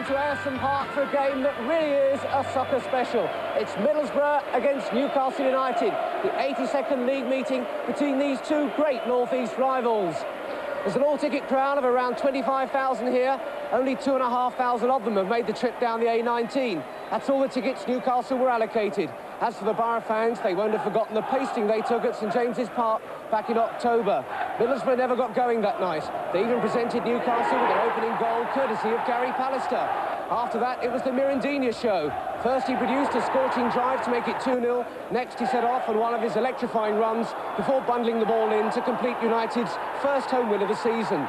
to Ayresome Park for a game that really is a soccer special. It's Middlesbrough against Newcastle United, the 82nd league meeting between these two great North East rivals. There's an all-ticket crowd of around 25,000 here. Only 2,500 of them have made the trip down the A19. That's all the tickets Newcastle were allocated. As for the Boro fans, they won't have forgotten the pasting they took at St James's Park back in October. Middlesbrough never got going that night. They even presented Newcastle with their opening goal, courtesy of Gary Pallister. After that, it was the Mirandinha show. First, he produced a scorching drive to make it 2-0. Next, he set off on one of his electrifying runs before bundling the ball in to complete United's first home win of the season.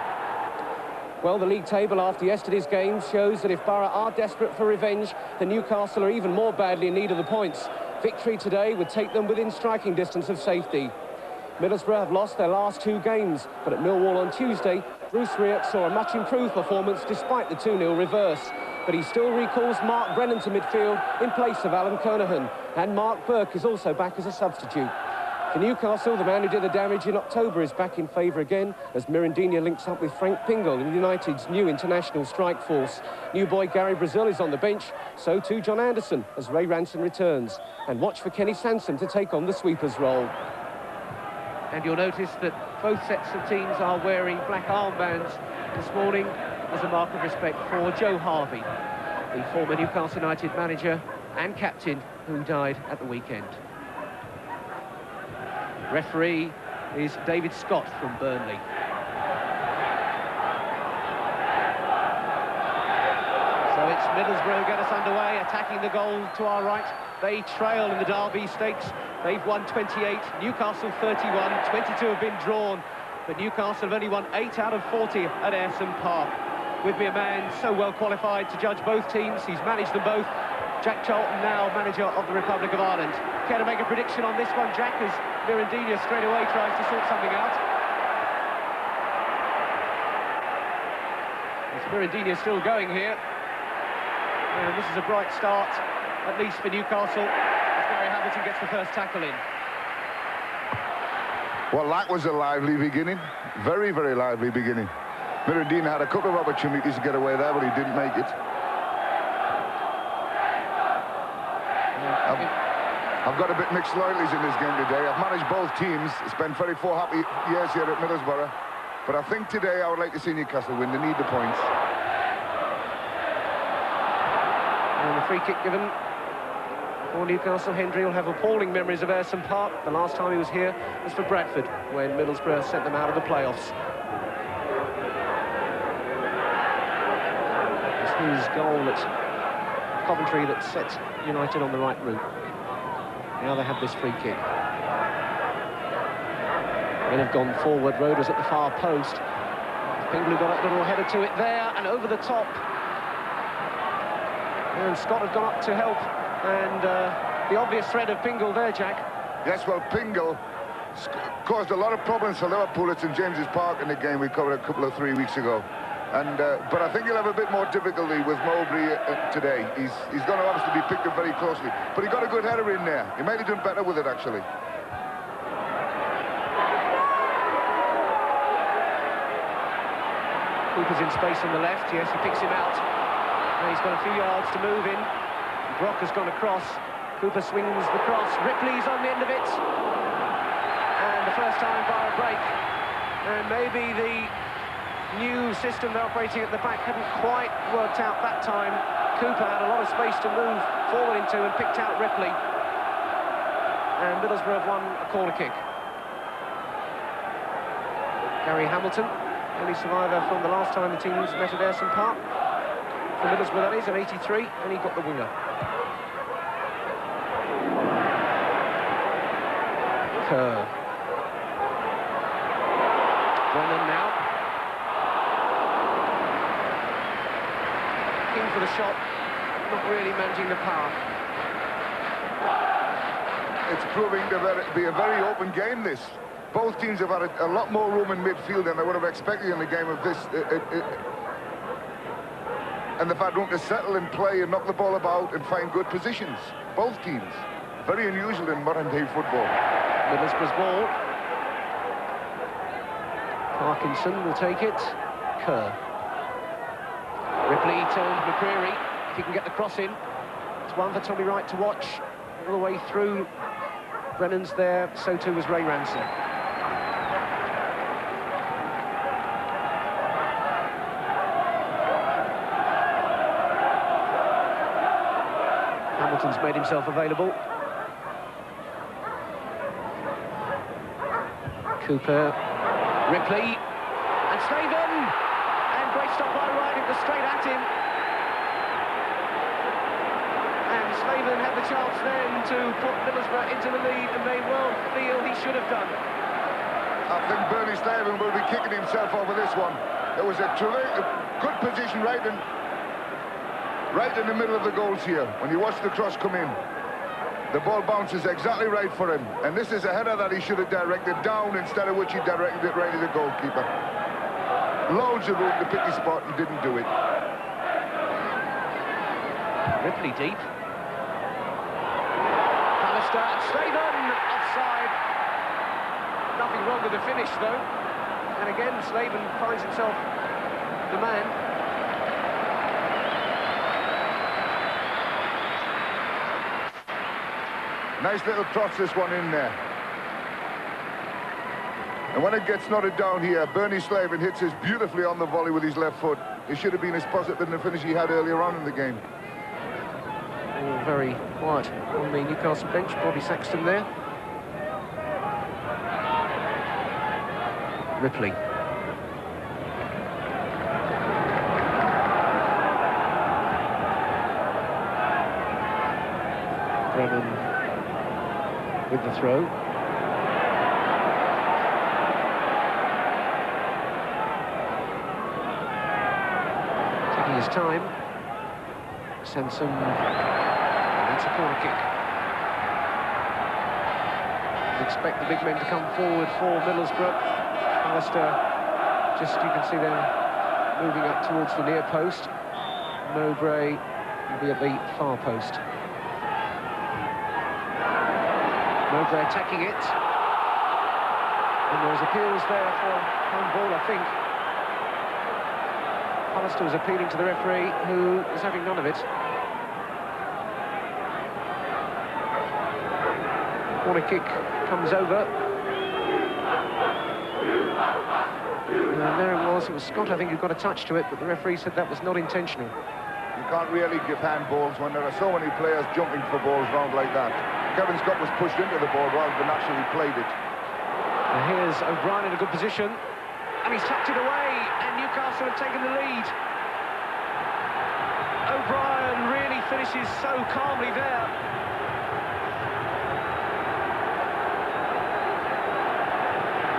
Well, the league table after yesterday's game shows that if Boro are desperate for revenge, then Newcastle are even more badly in need of the points. Victory today would take them within striking distance of safety. Middlesbrough have lost their last two games, but at Millwall on Tuesday, Bruce Rioch saw a much improved performance despite the 2-0 reverse. But he still recalls Mark Brennan to midfield in place of Alan Kernahan, and Mark Burke is also back as a substitute. For Newcastle, the man who did the damage in October is back in favour again as Mirandinha links up with Frank Pingle in United's new international strike force. New boy Gary Brazil is on the bench, so too John Anderson as Ray Ranson returns. And watch for Kenny Sansom to take on the sweeper's role. And you'll notice that both sets of teams are wearing black armbands this morning as a mark of respect for Joe Harvey, the former Newcastle United manager and captain who died at the weekend. Referee is David Scott from Burnley. So it's Middlesbrough get us underway, attacking the goal to our right. They trail in the Derby Stakes. They've won 28, Newcastle 31, 22 have been drawn. But Newcastle have only won 8 out of 40 at Ayresome Park. With me a man so well qualified to judge both teams. He's managed them both. Jack Charlton, now manager of the Republic of Ireland. Care to make a prediction on this one, Jack, as Mirandinha straight away tries to sort something out? It's Mirandinha still going here. And this is a bright start, at least for Newcastle, as Gary Hamilton gets the first tackle in. Well, that was a lively beginning. Very, very lively beginning. Mirandinha had a couple of opportunities to get away there, but he didn't make it. I've got a bit mixed loyalties in this game today. I've managed both teams, spent 34 happy years here at Middlesbrough, but I think today I would like to see Newcastle win. They need the points. And the free kick given for Newcastle. Hendry will have appalling memories of Ayresome Park. The last time he was here was for Bradford, when Middlesbrough sent them out of the playoffs. It's his goal at Coventry that set United on the right route. Now they have this free kick. Men have gone forward. Roder's at the far post. Pingle got a little header to it there and over the top. And Scott had gone up to help. And the obvious threat of Pingle there, Jack. Yes, well, Pingle caused a lot of problems for Liverpool at St James's Park in the game we covered a couple of 3 weeks ago. And but I think he'll have a bit more difficulty with Mowbray today. He's going to obviously be picked up very closely, but he got a good header in there. He might have done better with it, actually. Cooper's in space on the left. Yes, he picks him out. And he's got a few yards to move in. Brock has gone across. Cooper swings the cross. Ripley's on the end of it. And the first time bar a break. And maybe the new system they're operating at the back hadn't quite worked out that time. Cooper had a lot of space to move forward into and picked out Ripley. And Middlesbrough have won a corner kick. Gary Hamilton, only survivor from the last time the teams met at Ayresome Park. For Middlesbrough, that is, in '83, and he got the winger. Kerr. Brennan now. For the shot, not really managing the power. It's proving to be a very open game, this. Both teams have had a lot more room in midfield than I would have expected in a game of this. And they've had room to settle and play and knock the ball about and find good positions. Both teams. Very unusual in modern-day football. Middlesbrough's ball. Parkinson will take it. Kerr. Ripley told McCreary if he can get the cross in. It's one for Tommy Wright to watch all the way through. Brennan's there, so too was Ray Ransom. Hamilton's made himself available. Cooper, Ripley, and Slaven! And great stop by Wright, it was straight at him. And Slaven had the chance then to put Middlesbrough into the lead, and they well feel he should have done. I think Bernie Slaven will be kicking himself over this one. It was a good position right in the middle of the goals here. When you watch the cross come in, the ball bounces exactly right for him. And this is a header that he should have directed down, instead of which he directed it right at the goalkeeper. Loads of room to pick his spot, he didn't do it. Ripley deep. Pallister, Slaven, offside. Nothing wrong with the finish, though. And again, Slaven finds himself the man. Nice little cross, this one in there. And when it gets knotted down here, Bernie Slaven hits us beautifully on the volley with his left foot. It should have been as positive in the finish he had earlier on in the game. All very quiet on the Newcastle bench. Bobby Saxton there. Ripley. Brennan with the throw. Taking his time. Sansom. That's a corner kick. Expect the big men to come forward for Middlesbrough. Pallister, just you can see them moving up towards the near post. Mowbray will be at the far post. Mowbray attacking it. And there's appeals there for handball, I think. Pallister was appealing to the referee, who is having none of it. Corner kick comes over. And there it was Scott, I think, who got a touch to it, but the referee said that was not intentional. You can't really give handballs when there are so many players jumping for balls round like that. Kevin Scott was pushed into the ball rather than actually played it. And here's O'Brien in a good position, and he's tucked it away, and Newcastle have taken the lead. O'Brien really finishes so calmly there.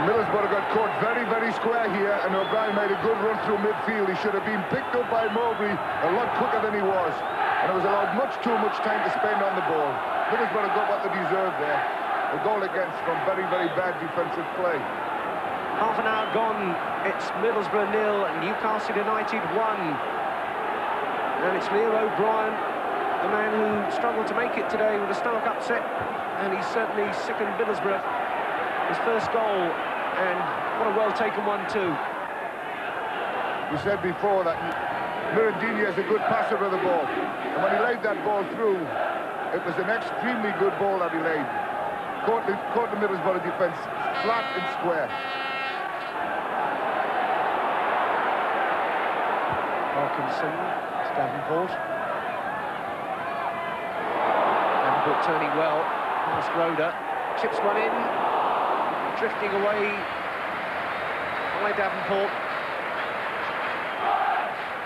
Middlesbrough got caught very, very square here, and O'Brien made a good run through midfield. He should have been picked up by Mowbray a lot quicker than he was, and it was allowed much too much time to spend on the ball. Middlesbrough got what they deserved there. A goal against from very, very bad defensive play. Half an hour gone. It's Middlesbrough 0 and Newcastle United 1. And it's Leo O'Brien, the man who struggled to make it today with a stomach upset, and he's certainly sickened Middlesbrough. His first goal, and what a well-taken one too. We said before that Mirandini is a good passer of the ball, and when he laid that ball through, it was an extremely good ball that he laid. Caught the Middlesbrough defence flat and square. Parkinson, it's Davenport. Davenport turning well, past Roda, chips one in. Drifting away by Davenport.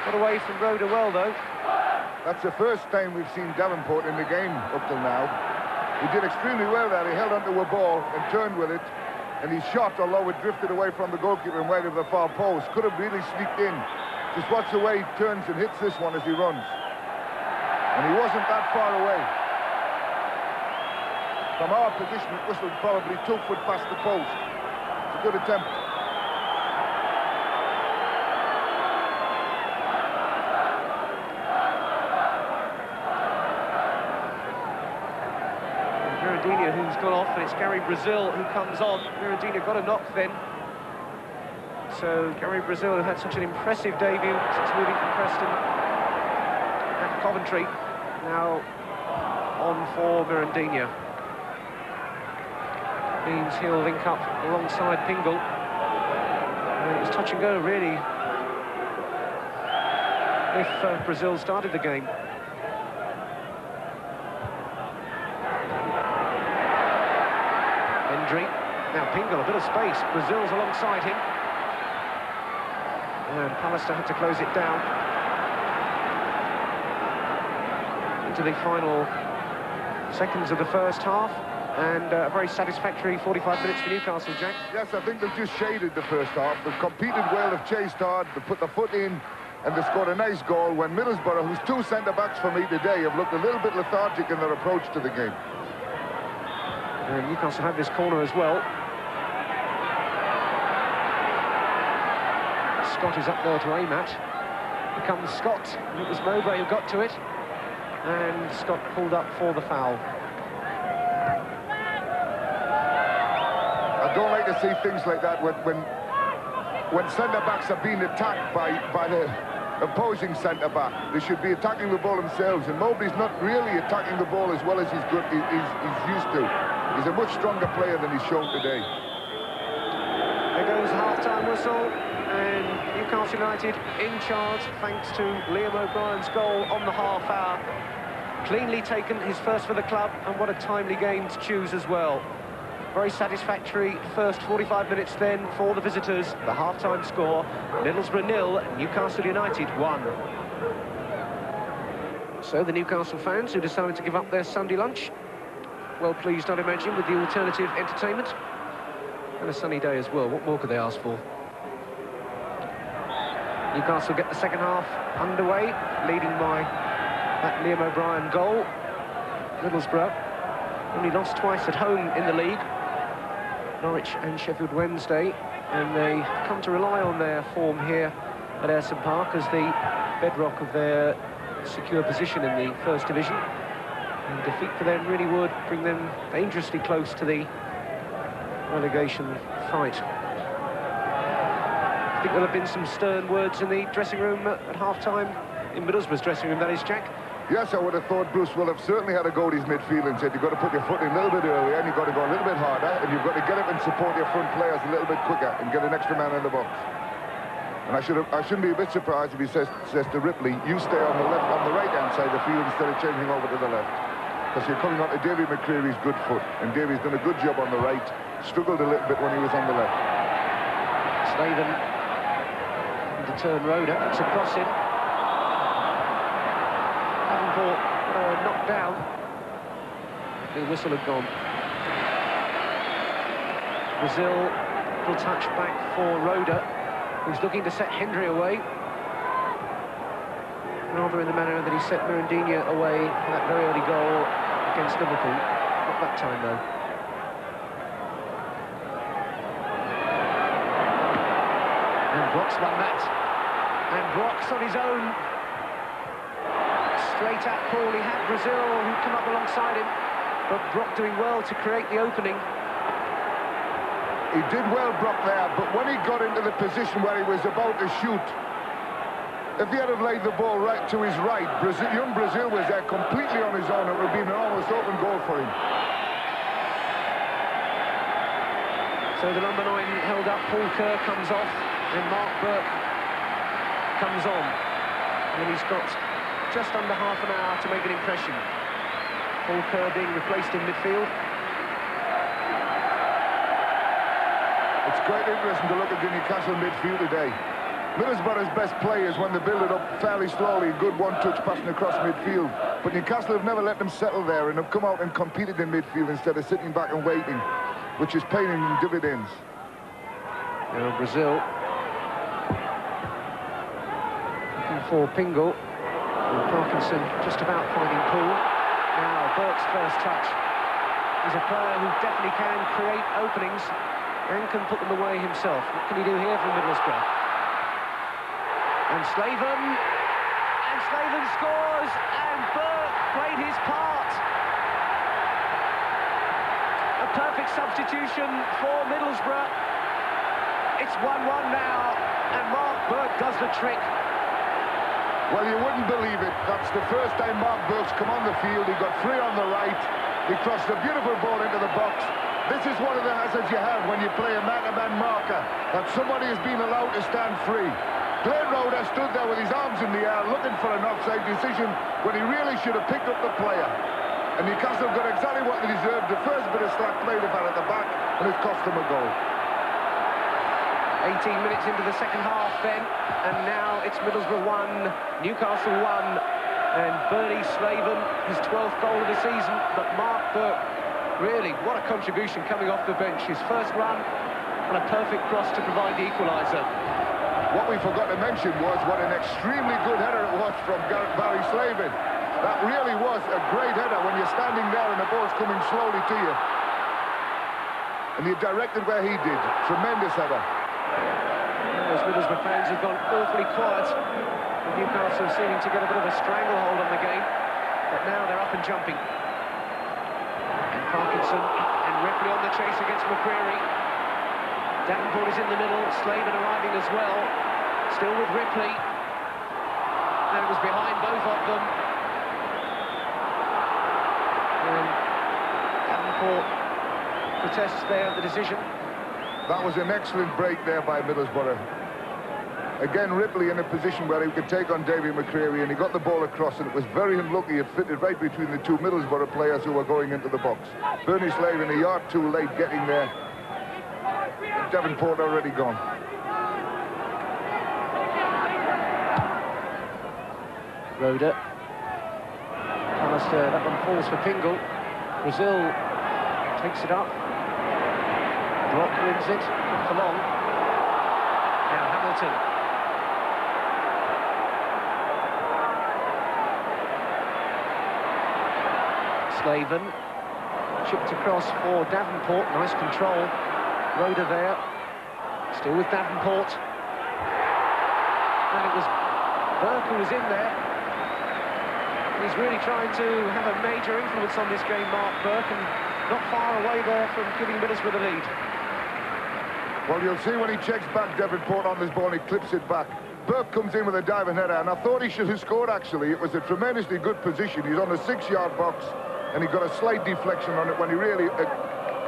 Got away from Roda well, though. That's the first time we've seen Davenport in the game up till now. He did extremely well there. He held onto a ball and turned with it, and he shot, although it drifted away from the goalkeeper and wide of the far post. Could have really sneaked in. Just watch the way he turns and hits this one as he runs. And he wasn't that far away. From our position, it whistled probably 2 foot past the post. It's a good attempt. Mirandini, who's gone off, and it's Gary Brazil who comes on. Mirandini got a knock then. So Gary Brazil, who had such an impressive debut since moving from Preston and Coventry, now on for Mirandinha. Means he'll link up alongside Pingle. It was touch and go, really, if Brazil started the game. Hendry. Now Pingle, a bit of space. Brazil's alongside him. And Pallister had to close it down. Into the final seconds of the first half. And a very satisfactory 45 minutes for Newcastle, Jack. Yes, I think they've just shaded the first half. They've competed well, they've chased hard, they've put the foot in, and they've scored a nice goal when Middlesbrough, whose two centre-backs for me today, have looked a little bit lethargic in their approach to the game. And Newcastle have this corner as well. Scott is up there to aim at. Here comes Scott, and it was Mowbray who got to it. And Scott pulled up for the foul. I don't like to see things like that when centre-backs are being attacked by the opposing centre-back. They should be attacking the ball themselves, and Mowbray's not really attacking the ball as well as he's used to. He's a much stronger player than he's shown today. There goes the half-time whistle, and Newcastle United in charge thanks to Liam O'Brien's goal on the half hour. Cleanly taken, his first for the club, and what a timely game to choose as well. Very satisfactory first 45 minutes then for the visitors. The half-time score, Middlesbrough 0, Newcastle United 1. So the Newcastle fans who decided to give up their Sunday lunch, well pleased, I'd imagine, with the alternative entertainment. And a sunny day as well. What more could they ask for? Newcastle get the second half underway, leading by that Liam O'Brien goal. Middlesbrough only lost twice at home in the league, Norwich and Sheffield Wednesday, and they come to rely on their form here at Ayresome Park as the bedrock of their secure position in the First Division. And defeat for them really would bring them dangerously close to the relegation fight. I think there'll have been some stern words in the dressing room at half-time, in Middlesbrough's dressing room, that is, Jack. Yes, I would have thought Bruce will have certainly had a go at his midfield and said you've got to put your foot in a little bit earlier and you've got to go a little bit harder and you've got to get up and support your front players a little bit quicker and get an extra man in the box. And I shouldn't be a bit surprised if he says to Ripley, you stay on the right-hand side of the field instead of changing over to the left. Because you're coming on to Davy McCreary's good foot, and Davy's done a good job on the right, struggled a little bit when he was on the left. Slaven to turn Roda, it's across him. Knocked down. The whistle had gone. Brazil will touch back for Roda, who's looking to set Hendry away. Rather in the manner that he set Mirandinha away for that very early goal against Liverpool. Not that time, though. And Brock's won that. And Brock's on his own. Straight at Paul, he had Brazil who'd come up alongside him, but Brock doing well to create the opening. He did well, Brock, there, but when he got into the position where he was about to shoot, if he had have laid the ball right to his right, young Brazil was there completely on his own. It would have been an almost open goal for him. So the number 9 held up, Paul Kerr comes off, and Mark Burke comes on. And he's got just under half an hour to make an impression. Paul Kerr being replaced in midfield. It's quite interesting to look at the Newcastle midfield today. Middlesbrough's best play is when they build it up fairly slowly, good one-touch passing across midfield. But Newcastle have never let them settle there and have come out and competed in midfield instead of sitting back and waiting, which is paying them dividends. Now Brazil looking for Pingle. And Parkinson just about finding Paul. Now Burke's first touch. He's a player who definitely can create openings and can put them away himself. What can he do here from Middlesbrough? And Slaven scores, and Burke played his part. A perfect substitution for Middlesbrough. It's 1-1 now, and Mark Burke does the trick. Well, you wouldn't believe it. That's the first time Mark Burke's come on the field. He got free on the right. He crossed a beautiful ball into the box. This is one of the hazards you have when you play a man-to-man marker, that somebody has been allowed to stand free. Glenn Roeder stood there with his arms in the air looking for an offside decision when he really should have picked up the player. And Newcastle got exactly what they deserved. The first bit of slack played about at the back, and it cost them a goal. 18 minutes into the second half then, and now it's Middlesbrough 1, Newcastle 1, and Bernie Slaven, his 12th goal of the season. But Mark Burke, really, what a contribution coming off the bench. His first run and a perfect cross to provide the equaliser. What we forgot to mention was what an extremely good header it was from Barry Slaven. That really was a great header when you're standing there and the ball's coming slowly to you. And he directed where he did. Tremendous header. Those Middlesbrough fans have gone awfully quiet. Newcastle seeming to get a bit of a stranglehold on the game. But now they're up and jumping. And Parkinson and Ripley on the chase against McCreary. Davenport is in the middle, Slaven arriving as well. Still with Ripley. And it was behind both of them. And Davenport protests there at the decision. That was an excellent break there by Middlesbrough. Again, Ripley in a position where he could take on Davy McCreary, and he got the ball across, and it was very unlucky. It fitted right between the two Middlesbrough players who were going into the box. Bernie Slaven a yard too late getting there. Davenport already gone. Roeder. Alistair, that one falls for Pingle. Brazil takes it up. Brock wins it, not for long. Now Hamilton. Slaven. Chipped across for Davenport, nice control. Roeder there, still with Davenport. And it was Burke who was in there. He's really trying to have a major influence on this game, Mark Burke, and not far away there from giving Middlesbrough the lead. Well, you'll see when he checks back Davenport on this ball and he clips it back. Burke comes in with a diving header, and I thought he should have scored, actually. It was a tremendously good position. He's on the 6-yard box, and he got a slight deflection on it when he really...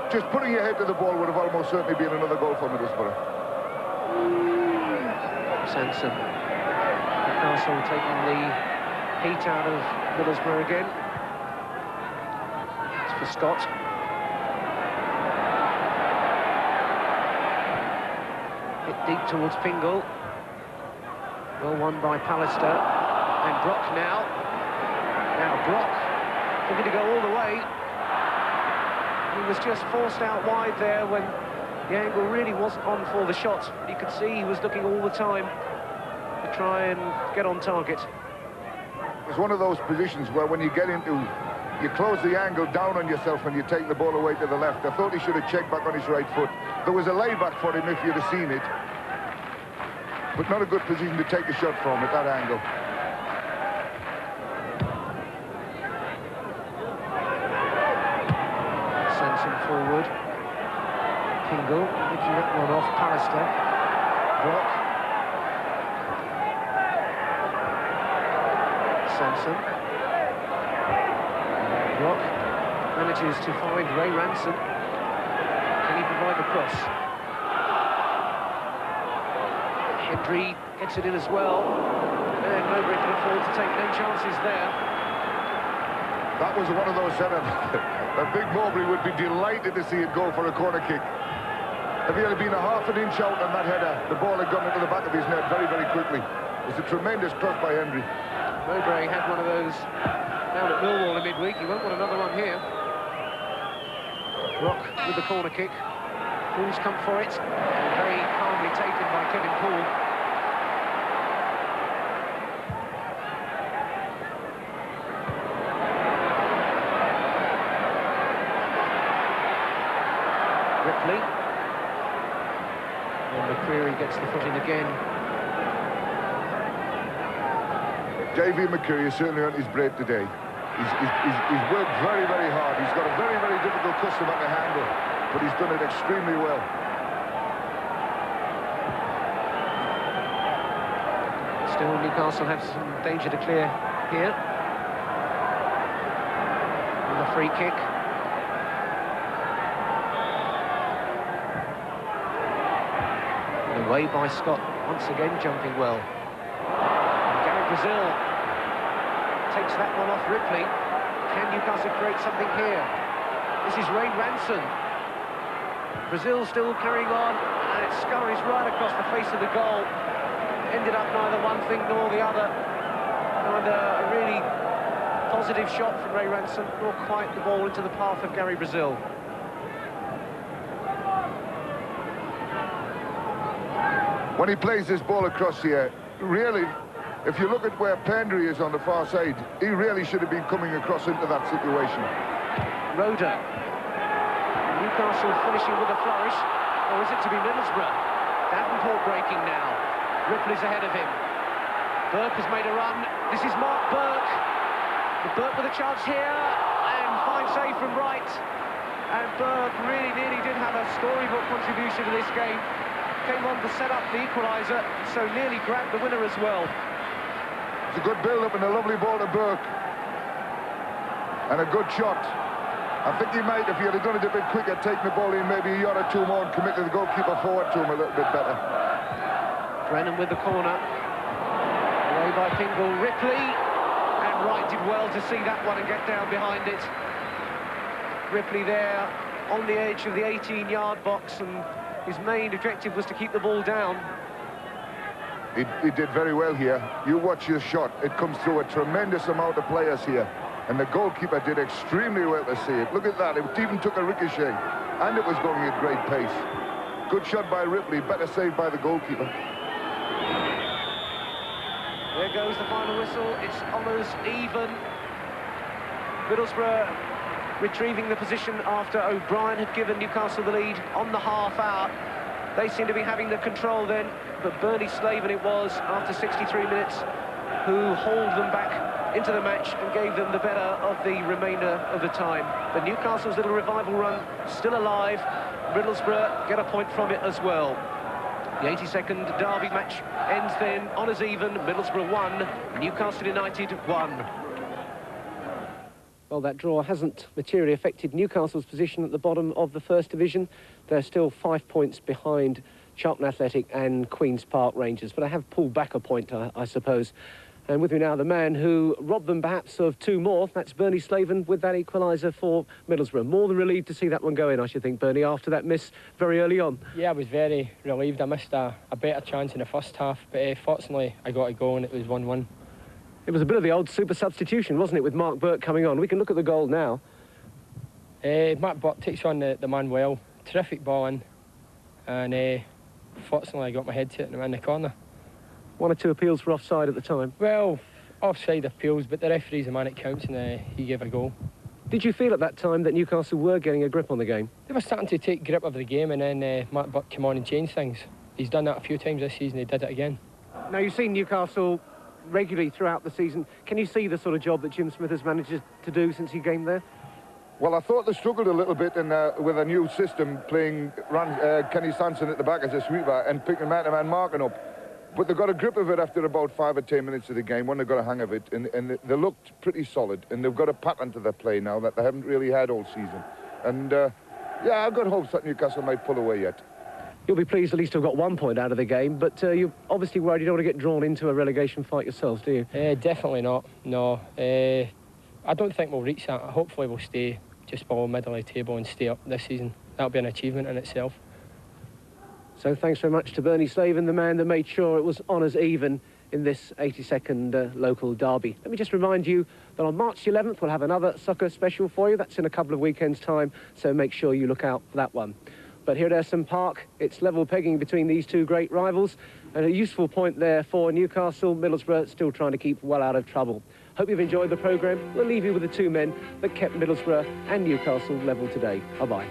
just putting your head to the ball would have almost certainly been another goal for Middlesbrough. Sanson. Newcastle taking the heat out of Middlesbrough again. It's for Scott. Hit deep towards Pingle. Well won by Pallister. And Brock now. Now Brock looking to go all the way. He was just forced out wide there when the angle really wasn't on for the shot. You could see he was looking all the time to try and get on target. It's one of those positions where when you get into... you close the angle down on yourself and you take the ball away to the left. I thought he should have checked back on his right foot. There was a layback for him if you'd have seen it. But not a good position to take a shot from at that angle. Forward. Pingle picking that one off Pallister. Brock. Sanson. Brock manages to find Ray Ranson. Can he provide the cross? Hendry gets it in as well. And Mowbray can afford to take no chances there. That was one of those setups. That Big Mowbray would be delighted to see it go for a corner kick. If he had been a half an inch out on that header, the ball had gone into the back of his net very, very quickly. It was a tremendous cross by Hendry. Mowbray had one of those down at Millwall in midweek. He won't want another one here. Brock with the corner kick. Poole's come for it. Very calmly taken by Kevin Poole. Ripley. And McCreary gets the foot in again. Davy McCreary has certainly earned his break today. He's worked very, very hard. He's got a very, very difficult customer to handle, but he's done it extremely well. Still, Newcastle have some danger to clear here. And the free kick. And away by Scott, once again jumping well. And Gary Brazil takes that one off Ripley. Can Newcastle create something here? This is Ray Ranson. Brazil still carrying on, and it scurries right across the face of the goal. Ended up neither one thing nor the other. And a really positive shot from Ray Ranson, nor quite the ball into the path of Gary Brazil. When he plays this ball across here, really, if you look at where Pendry is on the far side, he really should have been coming across into that situation. Roda. Newcastle finishing with a flourish, or is it to be Middlesbrough? Davenport breaking now. Ripley's ahead of him. Burke has made a run. This is Mark Burke. Burke with a chance here, and fine save from Wright. And Burke really nearly did have a storybook contribution to this game. Came on to set up the equaliser, so nearly grabbed the winner as well. It's a good build-up and a lovely ball to Burke. And a good shot. I think he might, if he had done it a bit quicker, taken the ball in maybe a yard or two more and committed the goalkeeper forward to him a little bit better. Brennan with the corner. Away by Pingle. Ripley. And Wright did well to see that one and get down behind it. Ripley there on the edge of the 18-yard box, and his main objective was to keep the ball down. He did very well here. You watch his shot. It comes through a tremendous amount of players here. And the goalkeeper did extremely well to save. Look at that, it even took a ricochet. And it was going at great pace. Good shot by Ripley, better saved by the goalkeeper. There goes the final whistle, it's honours even. Middlesbrough retrieving the position after O'Brien had given Newcastle the lead on the half hour. They seem to be having the control then, but Bernie Slaven it was after 63 minutes who hauled them back into the match and gave them the better of the remainder of the time. But Newcastle's little revival run still alive. Middlesbrough get a point from it as well. The 82nd derby match ends then honours even. Middlesbrough 1, Newcastle United 1. Well, that draw hasn't materially affected Newcastle's position at the bottom of the First Division. They're still 5 points behind Charlton Athletic and Queen's Park Rangers, but I have pulled back a point, I suppose. And with me now, the man who robbed them perhaps of two more. That's Bernie Slaven with that equaliser for Middlesbrough. More than relieved to see that one go in, I should think, Bernie, after that miss very early on. Yeah, I was very relieved. I missed a better chance in the first half, but fortunately I got a goal and it was 1-1. It was a bit of the old super substitution, wasn't it, with Mark Burke coming on? We can look at the goal now. Mark Burke takes on the man well. Terrific ball in. And fortunately I got my head to it and I'm in the corner. One or two appeals for offside at the time. Well, offside appeals, but the referee's the man that counts, and he gave a goal. Did you feel at that time that Newcastle were getting a grip on the game? They were starting to take grip of the game, and then Mark Burke came on and changed things. He's done that a few times this season. He did it again. Now, you've seen Newcastle regularly throughout the season. Can you see the sort of job that Jim Smith has managed to do since he came there? Well, I thought they struggled a little bit with a new system, playing Kenny Sanson at the back as a sweeper and picking man-to-man marking up. But they got a grip of it after about 5 or 10 minutes of the game, when they got a hang of it, and they looked pretty solid, and they've got a pattern to their play now that they haven't really had all season. And, yeah, I've got hopes that Newcastle might pull away yet. You'll be pleased at least to have got 1 point out of the game, but you're obviously worried you don't want to get drawn into a relegation fight yourselves, do you? Definitely not, no. I don't think we'll reach that. Hopefully we'll stay just below middle of the table and stay up this season. That'll be an achievement in itself. So thanks very much to Bernie Slaven, the man that made sure it was honours even in this 82nd local derby. Let me just remind you that on March 11th we'll have another soccer special for you. That's in a couple of weekends' time, so make sure you look out for that one. But here at Essen Park, it's level pegging between these two great rivals, and a useful point there for Newcastle. Middlesbrough still trying to keep well out of trouble. Hope you've enjoyed the programme. We'll leave you with the two men that kept Middlesbrough and Newcastle level today. Bye-bye.